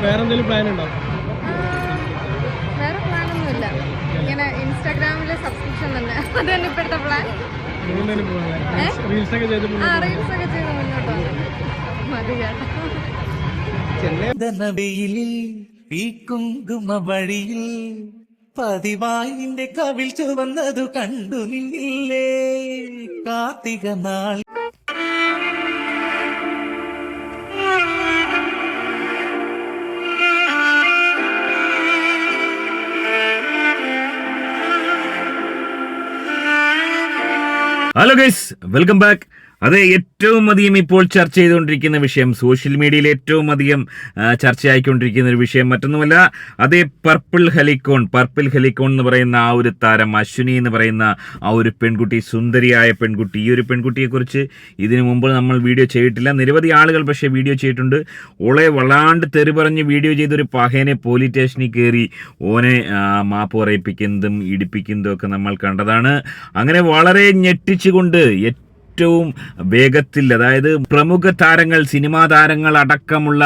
വേറെ എന്തെങ്കിലും പ്ലാൻ ഉണ്ടോ? വേറെ പ്ലാനൊന്നുമില്ല. ഇങ്ങനെ ഇൻസ്റ്റാഗ്രാമിലെ സബ്സ്ക്രിപ്ഷൻ തന്നെ അത് തന്നെ ഇപ്പോഴത്തെ പ്ലാൻ. റീൽസ് ഒക്കെ ചെയ്ത് മുന്നോട്ട് മതി വെയിലിൽ ഈ കുങ്കുമ വഴിയിൽ പതിവായി നിന്റെ കവിൾ ചുവന്നതു കണ്ടു നിന്നില്ലേ കാർത്തിക നാൾ. Hello guys, welcome back. അതെ, ഏറ്റവും അധികം ഇപ്പോൾ ചർച്ച ചെയ്തുകൊണ്ടിരിക്കുന്ന വിഷയം, സോഷ്യൽ മീഡിയയിൽ ഏറ്റവും അധികം ചർച്ചയായിക്കൊണ്ടിരിക്കുന്ന ഒരു വിഷയം മറ്റൊന്നുമല്ല, അതേ പർപ്പിൾ ഹെലിക്കോൺ എന്ന് പറയുന്ന ആ ഒരു താരം, അശ്വിനി എന്ന് പറയുന്ന ആ ഒരു പെൺകുട്ടി, സുന്ദരിയായ പെൺകുട്ടി. ഈ ഒരു പെൺകുട്ടിയെക്കുറിച്ച് ഇതിനു മുമ്പ് നമ്മൾ വീഡിയോ ചെയ്തിട്ടില്ല. നിരവധി ആളുകൾ പക്ഷേ വീഡിയോ ചെയ്തിട്ടുണ്ട്. ഓളെ വല്ലാണ്ട് തെറി പറഞ്ഞ് വീഡിയോ ചെയ്തൊരു പഹേനെ പോലീസ് സ്റ്റേഷനിൽ കയറി ഓനെ മാപ്പ് പറയിപ്പിക്കുന്നതും ഇടിപ്പിക്കുന്നതും ഒക്കെ നമ്മൾ കണ്ടതാണ്. അങ്ങനെ വളരെ ഞെട്ടിച്ചുകൊണ്ട് ഏറ്റവും വേഗത്തിൽ, അതായത് പ്രമുഖ താരങ്ങൾ, സിനിമാ താരങ്ങൾ അടക്കമുള്ള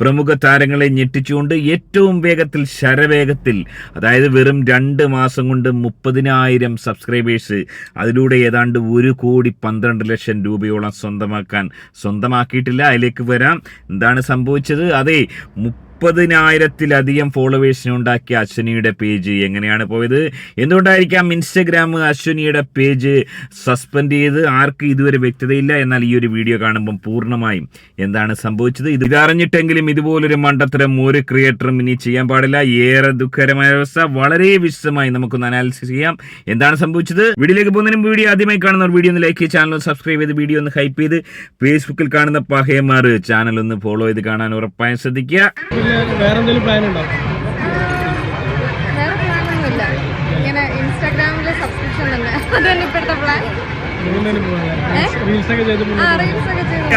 പ്രമുഖ താരങ്ങളെ ഞെട്ടിച്ചുകൊണ്ട് ഏറ്റവും വേഗത്തിൽ, ശരവേഗത്തിൽ, അതായത് വെറും 2 മാസം കൊണ്ട് 30,000 സബ്സ്ക്രൈബേഴ്സ്, അതിലൂടെ ഏതാണ്ട് 1,12,00,000 രൂപയോളം സ്വന്തമാക്കിയിട്ടില്ല. അതിലേക്ക് വരാം. എന്താണ് സംഭവിച്ചത്? അതെ, 30,000-ലധികം ഫോളോവേഴ്സിനെ ഉണ്ടാക്കിയ അശ്വിനിയുടെ പേജ് എങ്ങനെയാണ് പോയത്? എന്തുകൊണ്ടായിരിക്കാം ഇൻസ്റ്റഗ്രാം അശ്വിനിയുടെ പേജ് സസ്പെൻഡ് ചെയ്ത്? ആർക്ക് ഇതുവരെ വ്യക്തതയില്ല. എന്നാൽ ഈ ഒരു വീഡിയോ കാണുമ്പം പൂർണ്ണമായും എന്താണ് സംഭവിച്ചത്, ഇതറിഞ്ഞിട്ടെങ്കിലും ഇതുപോലൊരു മണ്ടത്തരം ഒരു ക്രിയേറ്ററും ഇനി ചെയ്യാൻ പാടില്ല. ഏറെ ദുഃഖകരമായ അവസ്ഥ. വളരെ വിശദമായി നമുക്കൊന്ന് അനാലിസിസ് ചെയ്യാം എന്താണ് സംഭവിച്ചത്. വീഡിയോയിലേക്ക് പോകുന്നതിനും വീഡിയോ ആദ്യമായി കാണുന്നവർ വീഡിയോ ഒന്ന് ലൈക്ക് ചെയ്ത് ചാനൽ ഒന്ന് സബ്സ്ക്രൈബ് ചെയ്ത് വീഡിയോ ഒന്ന് ഹൈപ്പ് ചെയ്ത് ഫേസ്ബുക്കിൽ കാണുന്ന പഹയന്മാർ ചാനൽ ഒന്ന് ഫോളോ ചെയ്ത് കാണാൻ ഉറപ്പായും ശ്രദ്ധിക്കുക. വേറെ എന്തെങ്കിലും പ്ലാൻ ഉണ്ടോ? വേറെ പ്ലാനൊന്നുമില്ല. ഇങ്ങനെ ഇൻസ്റ്റാഗ്രാമിലെ സബ്സ്ക്രിപ്ഷൻ തന്നെ അത് തന്നെ ഇപ്പോഴത്തെ പ്ലാൻ.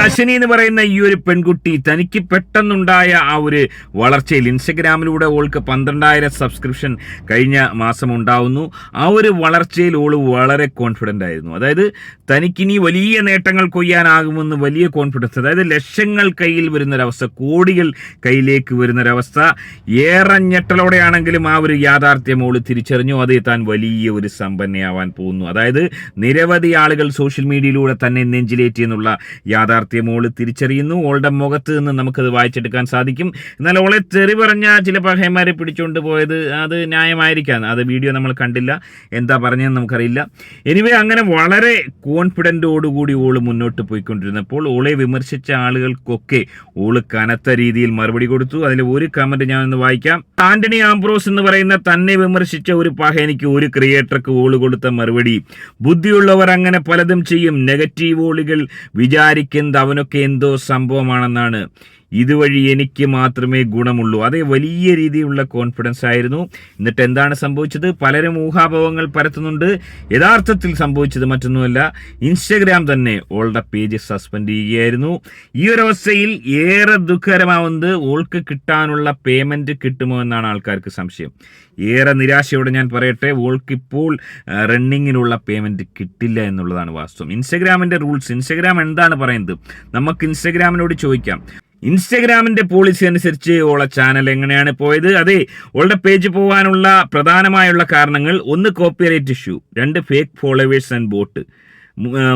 അശ്വിനി എന്ന് പറയുന്ന ഈ ഒരു പെൺകുട്ടി തനിക്ക് പെട്ടെന്നുണ്ടായ ആ ഒരു വളർച്ചയിൽ, ഇൻസ്റ്റഗ്രാമിലൂടെ ഓൾക്ക് 12,000 സബ്സ്ക്രിപ്ഷൻ കഴിഞ്ഞ മാസം ഉണ്ടാവുന്നു. ആ ഒരു വളർച്ചയിൽ ഓള് വളരെ കോൺഫിഡൻ്റ് ആയിരുന്നു. അതായത് തനിക്കിനി വലിയ നേട്ടങ്ങൾ കൊയ്യാനാകുമെന്ന് വലിയ കോൺഫിഡൻസ്, അതായത് ലക്ഷങ്ങൾ കയ്യിൽ വരുന്നൊരവസ്ഥ, കോടികൾ കയ്യിലേക്ക് വരുന്നൊരവസ്ഥ. ഏറെ ഞെട്ടലോടെയാണെങ്കിലും ആ ഒരു യാഥാർത്ഥ്യം ഓള് തിരിച്ചറിഞ്ഞു. അതേ, താൻ വലിയ ഒരു സമ്പന്നയാവാൻ പോകുന്നു. അതായത് നിരവധി ആളുകൾ സോഷ്യൽ മീഡിയയിലൂടെ തന്നെ നെഞ്ചിലേറ്റി എന്നുള്ള യാഥാർത്ഥ്യം ഓള് തിരിച്ചറിയുന്നു. ഓളുടെ മുഖത്ത് നിന്ന് നമുക്കത് വായിച്ചെടുക്കാൻ സാധിക്കും. എന്നാൽ ഓളെ തെറി പറഞ്ഞ ചില പഹയന്മാരെ പിടിച്ചുകൊണ്ട് പോയത് അത് ന്യായമായിരിക്കാം. അത് വീഡിയോ നമ്മൾ കണ്ടില്ല, എന്താ പറഞ്ഞതെന്ന് നമുക്കറിയില്ല. എനിവേ, അങ്ങനെ വളരെ കോൺഫിഡൻറ്റോടുകൂടി ഓള് മുന്നോട്ട് പോയിക്കൊണ്ടിരുന്നപ്പോൾ ഓളെ വിമർശിച്ച ആളുകൾക്കൊക്കെ ഓള് കനത്ത രീതിയിൽ മറുപടി കൊടുത്തു. അതിൽ ഒരു കമന്റ് ഞാൻ ഒന്ന് വായിക്കാം. ആന്റണി ആംബ്രോസ് എന്ന് പറയുന്ന തന്നെ വിമർശിച്ച ഒരു പഹയനിക്ക്, ഒരു ക്രിയേറ്റർക്ക് ഓള് കൊടുത്ത മറുപടി: ബുദ്ധിയുള്ളവർ അങ്ങനെ പലതും ചെയ്യും. നെഗറ്റീവ് ഓളികൾ വിചാരിക്കുന്നത് അവനൊക്കെ എന്തോ സംഭവമാണെന്നാണ്. ഇതുവഴി എനിക്ക് മാത്രമേ ഗുണമുള്ളൂ. അതേ, വലിയ രീതിയിലുള്ള കോൺഫിഡൻസ് ആയിരുന്നു. എന്നിട്ട് എന്താണ് സംഭവിച്ചത്? പലരും ഊഹാഭവങ്ങൾ പരത്തുന്നുണ്ട്. യഥാർത്ഥത്തിൽ സംഭവിച്ചത് മറ്റൊന്നുമല്ല, ഇൻസ്റ്റഗ്രാം തന്നെ ഓളുടെ പേജ് സസ്പെൻഡ് ചെയ്യുകയായിരുന്നു. ഈ ഒരു അവസ്ഥയിൽ ഏറെ ദുഃഖകരമാവുന്നത് ഓൾക്ക് കിട്ടാനുള്ള പേയ്മെന്റ് കിട്ടുമോ എന്നാണ് ആൾക്കാർക്ക് സംശയം. ഏറെ നിരാശയോടെ ഞാൻ പറയട്ടെ, ഓൾക്കിപ്പോൾ റണ്ണിങ്ങിനുള്ള പേയ്മെന്റ് കിട്ടില്ല എന്നുള്ളതാണ് വാസ്തവം. ഇൻസ്റ്റഗ്രാമിന്റെ റൂൾസ്, ഇൻസ്റ്റഗ്രാം എന്താണ് പറയുന്നത്, നമുക്ക് ഇൻസ്റ്റഗ്രാമിനോട് ചോദിക്കാം. ഇൻസ്റ്റഗ്രാമിന്റെ പോളിസി അനുസരിച്ച് ഓളെ ചാനൽ എങ്ങനെയാണ് പോയത്? അതെ, ഓളുടെ പേജ് പോകാനുള്ള പ്രധാനമായുള്ള കാരണങ്ങൾ: 1 copyright issue, 2 fake followers and boat,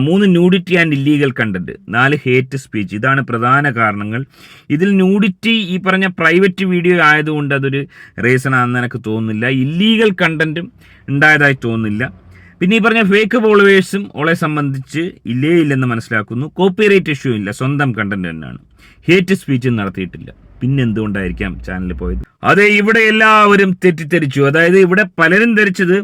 3 nudity and illegal content, 4 hate speech. ഇതാണ് പ്രധാന കാരണങ്ങൾ. ഇതിൽ ന്യൂഡിറ്റി ഈ പറഞ്ഞ പ്രൈവറ്റ് വീഡിയോ ആയതുകൊണ്ട് അതൊരു റീസൺ ആണെന്ന് എനിക്ക് തോന്നുന്നില്ല. ഇല്ലീഗൽ കണ്ടന്റും ഉണ്ടായതായി തോന്നുന്നില്ല. പിന്നെ ഈ പറഞ്ഞ ഫേക്ക് ഫോളോവേഴ്സും ഓളെ സംബന്ധിച്ച് ഇല്ലെന്ന് മനസ്സിലാക്കുന്നു. കോപ്പിറൈറ്റ് ഇഷ്യൂ ഇല്ല, സ്വന്തം കണ്ടന്റ് തന്നെയാണ്. ഹേറ്റ് സ്പീച്ചും നടത്തിയിട്ടില്ല. പിന്നെന്തുകൊണ്ടായിരിക്കാം ചാനലിൽ പോയത്? അതെ, ഇവിടെ എല്ലാവരും തെറ്റിദ്ധരിച്ചു. അതായത് ഇവിടെ പലരും ധരിച്ചത്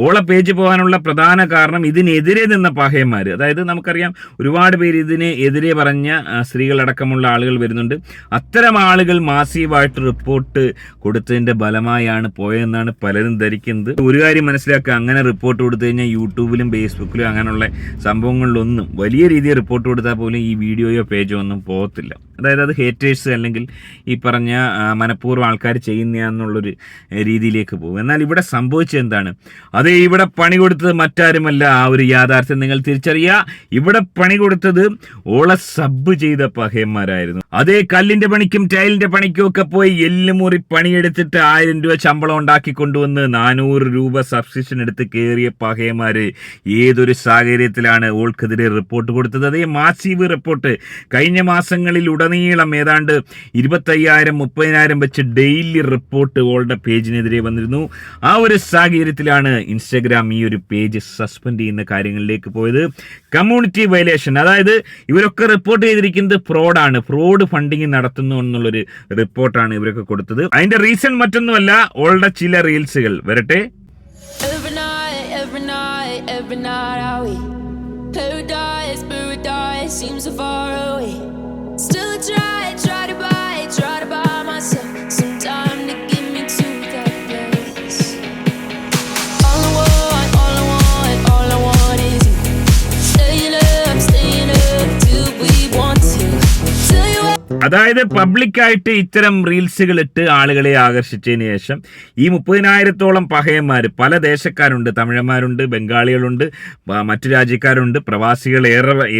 ഓളെ പേജ് പോകാനുള്ള പ്രധാന കാരണം ഇതിനെതിരെ നിന്ന പഹയന്മാർ, അതായത് നമുക്കറിയാം ഒരുപാട് പേര് ഇതിന് എതിരെ പറഞ്ഞ സ്ത്രീകളടക്കമുള്ള ആളുകൾ വരുന്നുണ്ട്. അത്തരം ആളുകൾ മാസീവായിട്ട് റിപ്പോർട്ട് കൊടുത്തതിന്റെ ഫലമായാണ് പോയതെന്നാണ് പലരും ധരിക്കുന്നത്. ഒരു കാര്യം മനസ്സിലാക്കുക, അങ്ങനെ റിപ്പോർട്ട് കൊടുത്തു കഴിഞ്ഞാൽ യൂട്യൂബിലും ഫേസ്ബുക്കിലും അങ്ങനെയുള്ള സംഭവങ്ങളിലൊന്നും വലിയ രീതിയിൽ റിപ്പോർട്ട് കൊടുത്താൽ പോലും ഈ വീഡിയോയോ പേജോ ഒന്നും പോകത്തില്ല. അതായത് അത് ഹേറ്റേഴ്സ് അല്ലെങ്കിൽ ഈ പറഞ്ഞ മനഃപൂർവ്വം ആൾക്കാർ ചെയ്യുന്നതെന്നുള്ളൊരു രീതിയിലേക്ക് പോകും. എന്നാൽ ഇവിടെ സംഭവിച്ചത് എന്താണ്? അതേ ഇവിടെ പണി കൊടുത്തത് മറ്റാരുമല്ല, ആ ഒരു യാഥാർത്ഥ്യം നിങ്ങൾ തിരിച്ചറിയുക. ഇവിടെ പണി കൊടുത്തത് ഓളെ സബ് ചെയ്ത പഹയന്മാരായിരുന്നു. അതേ കല്ലിന്റെ പണിക്കും ടൈലിന്റെ പണിക്കും ഒക്കെ പോയി എല്ലുമുറി പണിയെടുത്തിട്ട് 1000 രൂപ ശമ്പളം ഉണ്ടാക്കി കൊണ്ടുവന്ന് 400 രൂപ സബ്സ്ക്രിപ്ഷൻ എടുത്ത് കയറിയ പഹയന്മാര് ഏതൊരു സാഹചര്യത്തിലാണ് ഓൾക്കെതിരെ റിപ്പോർട്ട് കൊടുത്തത്? അതേ മാസീവ് റിപ്പോർട്ട് കഴിഞ്ഞ മാസങ്ങളിൽ ഉടനീളം ഏതാണ്ട് 25,000-30,000 വെച്ച് ഡെയിലി റിപ്പോർട്ട് ഓളുടെ പേജിനെതിരെ വന്നിരുന്നു. ആ ഒരു സാഹചര്യത്തിലാണ് ഇൻസ്റ്റഗ്രാം ഈ ഒരു പേജ് സസ്പെൻഡ് ചെയ്യുന്ന കാര്യങ്ങളിലേക്ക് പോയത്. കമ്മ്യൂണിറ്റി വയലേഷൻ, അതായത് ഇവരൊക്കെ റിപ്പോർട്ട് ചെയ്തിരിക്കുന്നത് ഫ്രോഡാണ്, ഫ്രോഡ് ഫണ്ടിങ് നടത്തുന്നു എന്നുള്ളൊരു റിപ്പോർട്ടാണ് ഇവരൊക്കെ കൊടുത്തത്. അതിന്റെ റീസൺ മറ്റൊന്നുമല്ല, ഓളുടെ ചില റീൽസുകൾ വരട്ടെ. Paradise seems so far away. Still I try to buy myself some time to get me to that place. All I want is you. Staying up till we want to. Tell you അതായത് പബ്ലിക്കായിട്ട് ഇത്തരം റീൽസുകൾ ഇട്ട് ആളുകളെ ആകർഷിച്ചതിന് ശേഷം ഈ 30,000-ഓളം പഹയന്മാർ, പല ദേശക്കാരുണ്ട്, തമിഴന്മാരുണ്ട്, ബംഗാളികളുണ്ട്, മറ്റു രാജ്യക്കാരുണ്ട്, പ്രവാസികൾ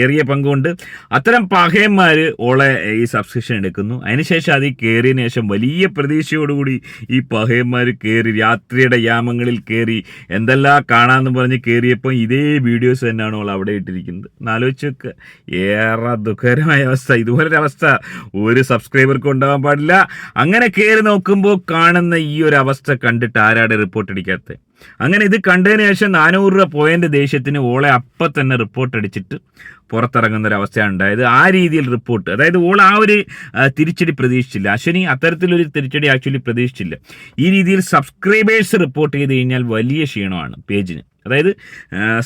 ഏറിയ പങ്കുണ്ട്. അത്തരം പഹയന്മാർ ഓളെ ഈ സബ്സ്ക്രിപ്ഷൻ എടുക്കുന്നു. അതിനുശേഷം അതിൽ കയറിയതിനു ശേഷം വലിയ പ്രതീക്ഷയോടുകൂടി ഈ പഹയന്മാർ കയറി രാത്രിയുടെ യാമങ്ങളിൽ കയറി എന്തെല്ലാം കാണാമെന്ന് പറഞ്ഞ് കയറിയപ്പോൾ ഇതേ വീഡിയോസ് തന്നെയാണ് ഓൾ അവിടെ ഇട്ടിരിക്കുന്നത്. ആലോചിച്ച് വെക്കുക, ഏറെ ദുഃഖകരമായ അവസ്ഥ. ഇതുപോലൊരവസ്ഥ ഒരു സബ്സ്ക്രൈബർക്ക് ഉണ്ടാവാൻ പാടില്ല. അങ്ങനെ കയറി നോക്കുമ്പോൾ കാണുന്ന ഈ ഒരു അവസ്ഥ കണ്ടിട്ട് ആരാടെ റിപ്പോർട്ട് അടിക്കാത്തത്? അങ്ങനെ ഇത് കണ്ടതിന് ശേഷം 400 രൂപ പോയതിൻ്റെ ദേഷ്യത്തിന് ഓളെ അപ്പം തന്നെ റിപ്പോർട്ട് അടിച്ചിട്ട് പുറത്തിറങ്ങുന്ന ഒരു അവസ്ഥയാണ് ഉണ്ടായത്. ആ രീതിയിൽ റിപ്പോർട്ട്, അതായത് ഓൾ ആ ഒരു തിരിച്ചടി പ്രതീക്ഷിച്ചില്ല. അശ്വിനി അത്തരത്തിലൊരു തിരിച്ചടി ആക്ച്വലി പ്രതീക്ഷിച്ചില്ല. ഈ രീതിയിൽ സബ്സ്ക്രൈബേഴ്സ് റിപ്പോർട്ട് ചെയ്ത് കഴിഞ്ഞാൽ വലിയ ക്ഷീണമാണ് പേജിന്. അതായത്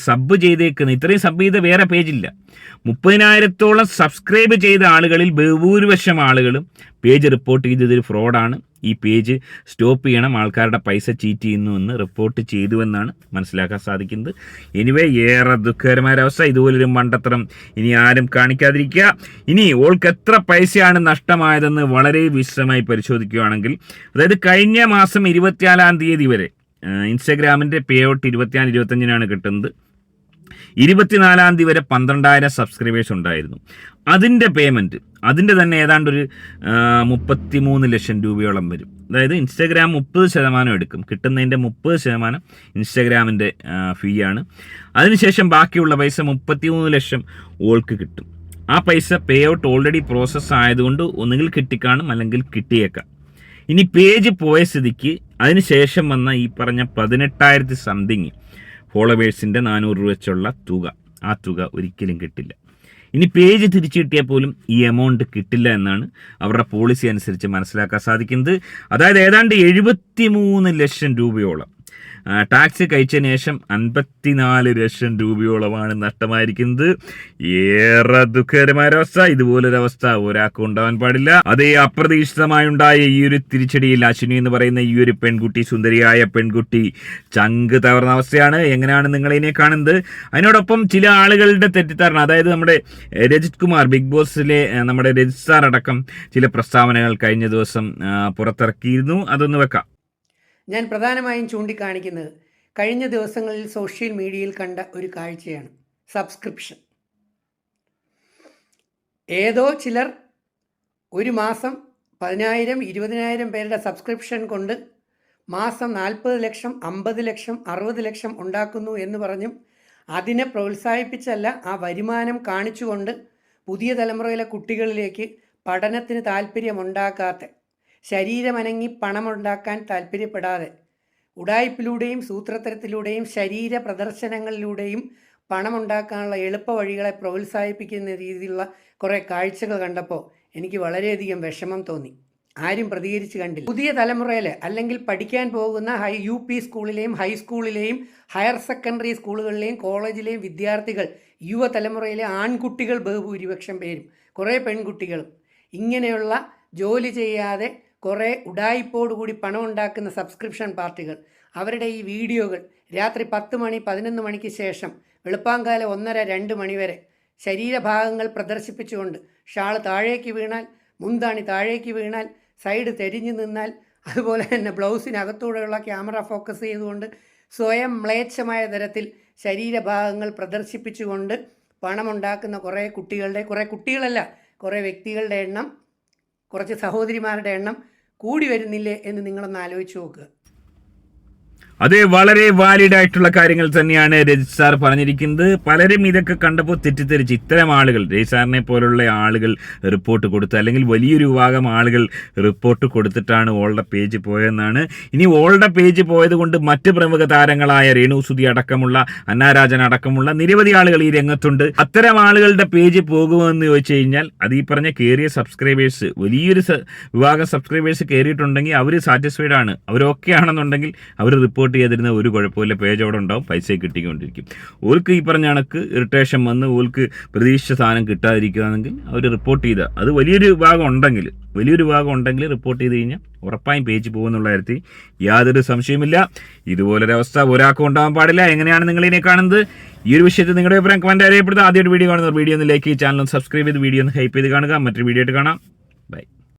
സബ് ചെയ്തേക്കുന്ന, ഇത്രയും സബ് ചെയ്ത വേറെ പേജില്ല. 30,000-ഓളം സബ്സ്ക്രൈബ് ചെയ്ത ആളുകളിൽ ബഹുഭൂരിപക്ഷം ആളുകളും പേജ് റിപ്പോർട്ട് ചെയ്തതൊരു ഫ്രോഡാണ്, ഈ പേജ് സ്റ്റോപ്പ് ചെയ്യണം, ആൾക്കാരുടെ പൈസ ചീറ്റ് ചെയ്യുന്നുവെന്ന് റിപ്പോർട്ട് ചെയ്തുവെന്നാണ് മനസ്സിലാക്കാൻ സാധിക്കുന്നത്. എനിവേ ഏറെ ദുഃഖകരമായ അവസ്ഥ. ഇതുപോലൊരു മണ്ടത്തരം ഇനി ആരും കാണിക്കാതിരിക്കുക. ഇനി ഓൾക്ക് എത്ര പൈസയാണ് നഷ്ടമായതെന്ന് വളരെ വിശദമായി പരിശോധിക്കുകയാണെങ്കിൽ, അതായത് കഴിഞ്ഞ മാസം 24-ാം തീയതി വരെ ഇൻസ്റ്റഗ്രാമിൻ്റെ പേ ഔട്ട് 24-25 കിട്ടുന്നത്. 24-ാം തീയതി വരെ 12,000 സബ്സ്ക്രൈബേഴ്സ് ഉണ്ടായിരുന്നു. അതിൻ്റെ പേയ്മെൻറ്റ്, അതിൻ്റെ തന്നെ ഏതാണ്ട് ഒരു 33 ലക്ഷം രൂപയോളം വരും. അതായത് ഇൻസ്റ്റഗ്രാം 30% എടുക്കും, കിട്ടുന്നതിൻ്റെ 30% ഇൻസ്റ്റഗ്രാമിൻ്റെ ഫീ ആണ്. അതിനുശേഷം ബാക്കിയുള്ള പൈസ 33 ലക്ഷം ഓൾക്ക് കിട്ടും. ആ പൈസ പേ ഔട്ട് ഓൾറെഡി പ്രോസസ്സ് ആയതുകൊണ്ട് ഒന്നുകിൽ കിട്ടിക്കാണും അല്ലെങ്കിൽ കിട്ടിയേക്കാം. ഇനി പേജ് പോയ സ്ഥിതിക്ക് അതിനുശേഷം വന്ന ഈ പറഞ്ഞ 18,000 സംതിങ് ഫോളോവേഴ്സിൻ്റെ 400 രൂപ വെച്ചുള്ള തുക, ആ തുക ഒരിക്കലും കിട്ടില്ല. ഇനി പേജ് തിരിച്ചു കിട്ടിയാൽ പോലും ഈ എമൗണ്ട് കിട്ടില്ല എന്നാണ് അവരുടെ പോളിസി അനുസരിച്ച് മനസ്സിലാക്കാൻ സാധിക്കുന്നത്. അതായത് ഏതാണ്ട് 73 ലക്ഷം രൂപയോളം ടാക്സ് കഴിച്ചതിന് ശേഷം 54 ലക്ഷം രൂപയോളമാണ് നഷ്ടമായിരിക്കുന്നത്. ഏറെ ദുഃഖകരമായ അവസ്ഥ. ഇതുപോലൊരവസ്ഥ ഒരാൾക്കും ഉണ്ടാവാൻ പാടില്ല. അതേ അപ്രതീക്ഷിതമായുണ്ടായ ഈ ഒരു തിരിച്ചടിയിൽ അശ്വിനി എന്ന് പറയുന്ന ഈ ഒരു പെൺകുട്ടി, സുന്ദരിയായ പെൺകുട്ടി ചങ്ക് തകർന്ന അവസ്ഥയാണ്. എങ്ങനെയാണ് നിങ്ങളിതിനെ കാണുന്നത്? അതിനോടൊപ്പം ചില ആളുകളുടെ തെറ്റിദ്ധാരണ, അതായത് നമ്മുടെ രജിത് കുമാർ, ബിഗ് ബോസിലെ നമ്മുടെ രജിത് സാർ അടക്കം ചില പ്രസ്താവനകൾ കഴിഞ്ഞ ദിവസം പുറത്തിറക്കിയിരുന്നു. അതൊന്ന് വെക്കാം. ഞാൻ പ്രധാനമായും ചൂണ്ടിക്കാണിക്കുന്നത് കഴിഞ്ഞ ദിവസങ്ങളിൽ സോഷ്യൽ മീഡിയയിൽ കണ്ട ഒരു കാഴ്ചയാണ്. സബ്സ്ക്രിപ്ഷൻ. ഏതോ ചിലർ ഒരു മാസം 10,000, 20,000 പേരുടെ സബ്സ്ക്രിപ്ഷൻ കൊണ്ട് മാസം 40 ലക്ഷം, 50 ലക്ഷം, 60 ലക്ഷം ഉണ്ടാക്കുന്നു എന്ന് പറഞ്ഞും അതിനെ പ്രോത്സാഹിപ്പിച്ചല്ല, ആ വരുമാനം കാണിച്ചുകൊണ്ട് പുതിയ തലമുറയിലെ കുട്ടികളിലേക്ക് പഠനത്തിന് താല്പര്യമുണ്ടാക്കാത്ത, ശരീരമനങ്ങി പണമുണ്ടാക്കാൻ താല്പര്യപ്പെടാതെ ഉഡായിപ്പിലൂടെയും സൂത്രത്തരത്തിലൂടെയും ശരീര പ്രദർശനങ്ങളിലൂടെയും പണമുണ്ടാക്കാനുള്ള എളുപ്പ വഴികളെ പ്രോത്സാഹിപ്പിക്കുന്ന രീതിയിലുള്ള കുറേ കാഴ്ചകൾ കണ്ടപ്പോൾ എനിക്ക് വളരെയധികം വിഷമം തോന്നി. ആരും പ്രതികരിച്ച് കണ്ടില്ല. പുതിയ തലമുറയിൽ അല്ലെങ്കിൽ പഠിക്കാൻ പോകുന്ന UP സ്കൂളിലെയും ഹൈസ്കൂളിലെയും ഹയർ സെക്കൻഡറി സ്കൂളുകളിലെയും കോളേജിലെയും വിദ്യാർത്ഥികൾ, യുവതലമുറയിലെ ആൺകുട്ടികൾ ബഹുഭൂരിപക്ഷം പേരും കുറേ പെൺകുട്ടികളും ഇങ്ങനെയുള്ള ജോലി ചെയ്യാതെ കുറേ ഉഡായിപ്പോടുകൂടി പണം ഉണ്ടാക്കുന്ന സബ്സ്ക്രിപ്ഷൻ പാർട്ടികൾ അവരുടെ ഈ വീഡിയോകൾ രാത്രി 10 മണി 11 മണിക്ക് ശേഷം വെളുപ്പാങ്കാലം 1:30-2 മണി വരെ ശരീരഭാഗങ്ങൾ പ്രദർശിപ്പിച്ചുകൊണ്ട് ഷാൾ താഴേക്ക് വീണാൽ മുന്താണി താഴേക്ക് വീണാൽ, സൈഡ് തെരിഞ്ഞു നിന്നാൽ, അതുപോലെ തന്നെ ബ്ലൗസിനകത്തൂടെയുള്ള ക്യാമറ ഫോക്കസ് ചെയ്തുകൊണ്ട് സ്വയം മ്ലേച്ഛമായ തരത്തിൽ ശരീരഭാഗങ്ങൾ പ്രദർശിപ്പിച്ചുകൊണ്ട് പണമുണ്ടാക്കുന്ന കുറേ കുട്ടികളല്ല കുറേ വ്യക്തികളുടെ എണ്ണം, കുറച്ച് സഹോദരിമാരുടെ എണ്ണം കൂടി വരുന്നില്ലേ എന്ന് നിങ്ങളൊന്ന് ആലോചിച്ച് നോക്കുക. അതെ, വളരെ വാലിഡ് ആയിട്ടുള്ള കാര്യങ്ങൾ തന്നെയാണ് രജിത് സാർ പറഞ്ഞിരിക്കുന്നത്. പലരും ഇതൊക്കെ കണ്ടപ്പോൾ തെറ്റിദ്ധരിച്ച് ഇത്തരം ആളുകൾ, രജിത് സാറിനെ പോലുള്ള ആളുകൾ റിപ്പോർട്ട് കൊടുത്ത്, അല്ലെങ്കിൽ വലിയൊരു വിഭാഗം ആളുകൾ റിപ്പോർട്ട് കൊടുത്തിട്ടാണ് ഓളുടെ പേജ് പോയതെന്നാണ്. ഇനി ഓളുടെ പേജ് പോയത് കൊണ്ട് മറ്റ് പ്രമുഖ താരങ്ങളായ രേണു സുധി അടക്കമുള്ള, അന്നാരാജൻ അടക്കമുള്ള നിരവധി ആളുകൾ ഈ രംഗത്തുണ്ട്. അത്തരം ആളുകളുടെ പേജ് പോകുമെന്ന് ചോദിച്ചു കഴിഞ്ഞാൽ അത് ഈ പറഞ്ഞ കയറിയ സബ്സ്ക്രൈബേഴ്സ്, വലിയൊരു വിഭാഗം സബ്സ്ക്രൈബേഴ്സ് കയറിയിട്ടുണ്ടെങ്കിൽ അവർ സാറ്റിസ്ഫൈഡ് ആണ്, അവരൊക്കെ ആണെന്നുണ്ടെങ്കിൽ അവർ റിപ്പോർട്ട് ചെയ്തിരുന്ന ഒരു കുഴപ്പമില്ല, പേജ് അവിടെ ഉണ്ടാവും, പൈസ കിട്ടിക്കൊണ്ടിരിക്കും. ഓൾക്ക് ഈ പറഞ്ഞ കണക്ക് ഇറിറ്റേഷൻ വന്ന് ഓൾക്ക് പ്രതീക്ഷിച്ച സാധനം കിട്ടാതിരിക്കുകയാണെങ്കിൽ അവർ റിപ്പോർട്ട് ചെയ്താൽ, അത് വലിയൊരു ഭാഗം ഉണ്ടെങ്കിൽ റിപ്പോർട്ട് ചെയ്ത് കഴിഞ്ഞാൽ ഉറപ്പായും പേജ് പോകുന്നുള്ള കാര്യത്തിൽ യാതൊരു സംശയമില്ല. ഇതുപോലൊരവസ്ഥ ഒരാൾക്കും ഉണ്ടാകാൻ പാടില്ല. എങ്ങനെയാണ് നിങ്ങൾ ഇതിനെ കാണുന്നത്? ഈ ഒരു വിഷയത്തിൽ നിങ്ങളുടെ അഭിപ്രായം കമന്റ് അറിയപ്പെടുന്നത്. ആദ്യമായിട്ട് വീഡിയോ കാണുന്നവർ വീഡിയോ ഒന്ന് ലൈക്ക് ചെയ്ത് ചാനൽ ഒന്ന് സബ്സ്ക്രൈബ് ചെയ്ത് വീഡിയോ ഒന്ന് ഹൈപ്പ് ചെയ്ത് കാണുക. മറ്റൊരു വീഡിയോ ആയിട്ട് കാണാം. ബൈ.